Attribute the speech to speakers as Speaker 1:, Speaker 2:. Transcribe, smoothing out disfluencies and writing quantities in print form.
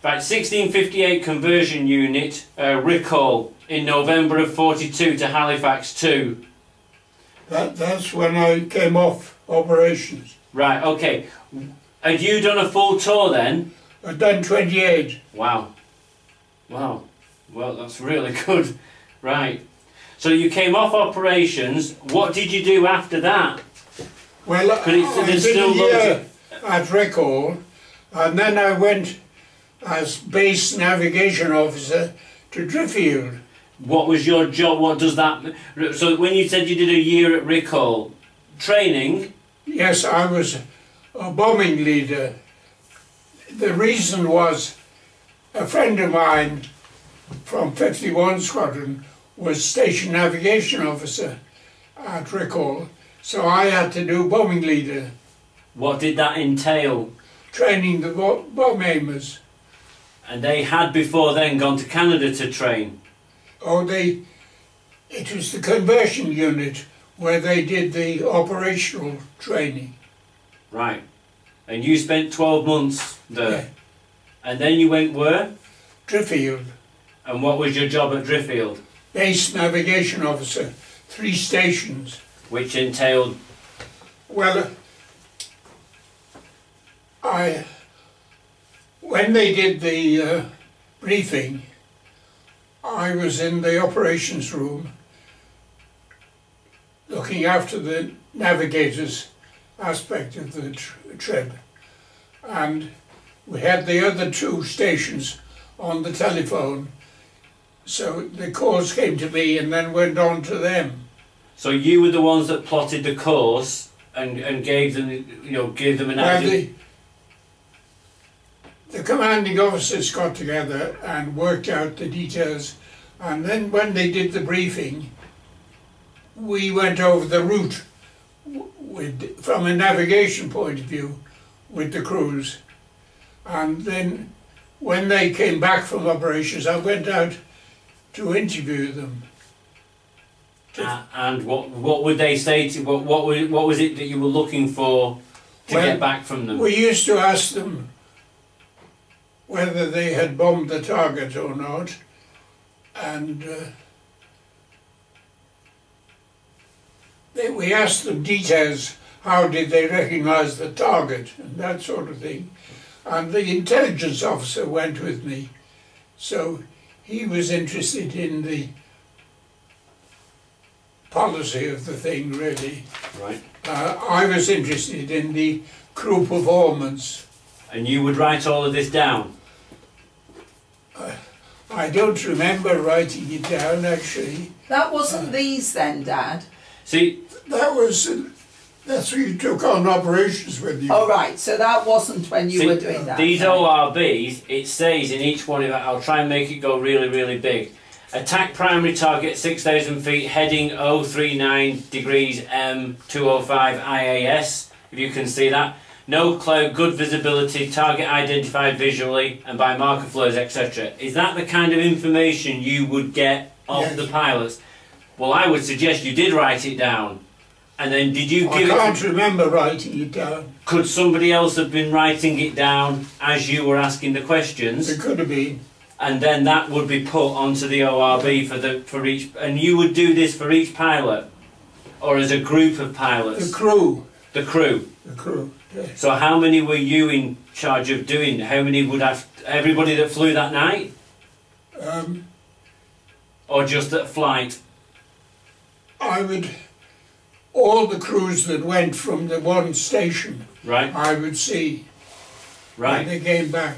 Speaker 1: Right, 1658 conversion unit, Riccall, in November of 42 to Halifax 2.
Speaker 2: That's when I came off operations.
Speaker 1: Right, okay. Had you done a full tour then?
Speaker 2: I'd done 28.
Speaker 1: Wow. Wow. Well, that's really good. Right. So you came off operations. What did you do after that?
Speaker 2: Well, I did a year at Riccall, and then I went as Base Navigation Officer to Driffield.
Speaker 1: What was your job? What does that mean? So when you said you did a year at Riccall, training?
Speaker 2: Yes, I was a bombing leader. The reason was a friend of mine from 51 Squadron was Station Navigation Officer at Riccall, so I had to do bombing leader.
Speaker 1: What did that entail?
Speaker 2: Training the bomb aimers.
Speaker 1: And they had before then gone to Canada to train?
Speaker 2: Oh, it was the conversion unit where they did the operational training.
Speaker 1: Right. And you spent 12 months there?
Speaker 2: Yeah.
Speaker 1: And then you went where?
Speaker 2: Driffield.
Speaker 1: And what was your job at Driffield?
Speaker 2: Base Navigation Officer, 3 stations.
Speaker 1: Which entailed?
Speaker 2: Well, when they did the briefing, I was in the operations room looking after the navigators aspect of the trip, and we had the other 2 stations on the telephone, so the calls came to me and then went on to them.
Speaker 1: So you were the ones that plotted the course and gave them, gave them an idea?
Speaker 2: The commanding officers got together and worked out the details, and then when they did the briefing, we went over the route from a navigation point of view with the crews, and then when they came back from operations, I went out to interview them.
Speaker 1: And what would they say to you? What was it that you were looking for to get back from them?
Speaker 2: We used to ask them whether they had bombed the target or not, and we asked them details. How did they recognise the target and that sort of thing. And the intelligence officer went with me, so he was interested in the policy of the thing, really.
Speaker 1: Right.
Speaker 2: I was interested in the crew performance.
Speaker 1: And you would write all of this down?
Speaker 2: I don't remember writing it down, actually.
Speaker 3: That wasn't these then, Dad?
Speaker 1: See,
Speaker 2: that's what you took on operations with you.
Speaker 3: Oh right, so that wasn't when you were doing that.
Speaker 1: These ORBs, it says in each one of it, I'll try and make it go really, really big. Attack primary target 6,000 feet, heading 039 degrees M 205 IAS, if you can see that. No cloud, good visibility, target identified visually and by marker flows, etc. Is that the kind of information you would get off the pilots? Well, I would suggest you did write it down. And then did you give it...
Speaker 2: I can't remember writing it down.
Speaker 1: Could somebody else have been writing it down as you were asking the questions?
Speaker 2: It could have been.
Speaker 1: And then that would be put onto the ORB for each... And you would do this for each pilot? Or as a group of pilots?
Speaker 2: The crew.
Speaker 1: The crew?
Speaker 2: The crew, yes.
Speaker 1: So how many were you in charge of doing? How many would have... Everybody that flew that night? Or just at flight?
Speaker 2: All the crews that went from the one station,
Speaker 1: right,
Speaker 2: I would see
Speaker 1: right,
Speaker 2: when they came back.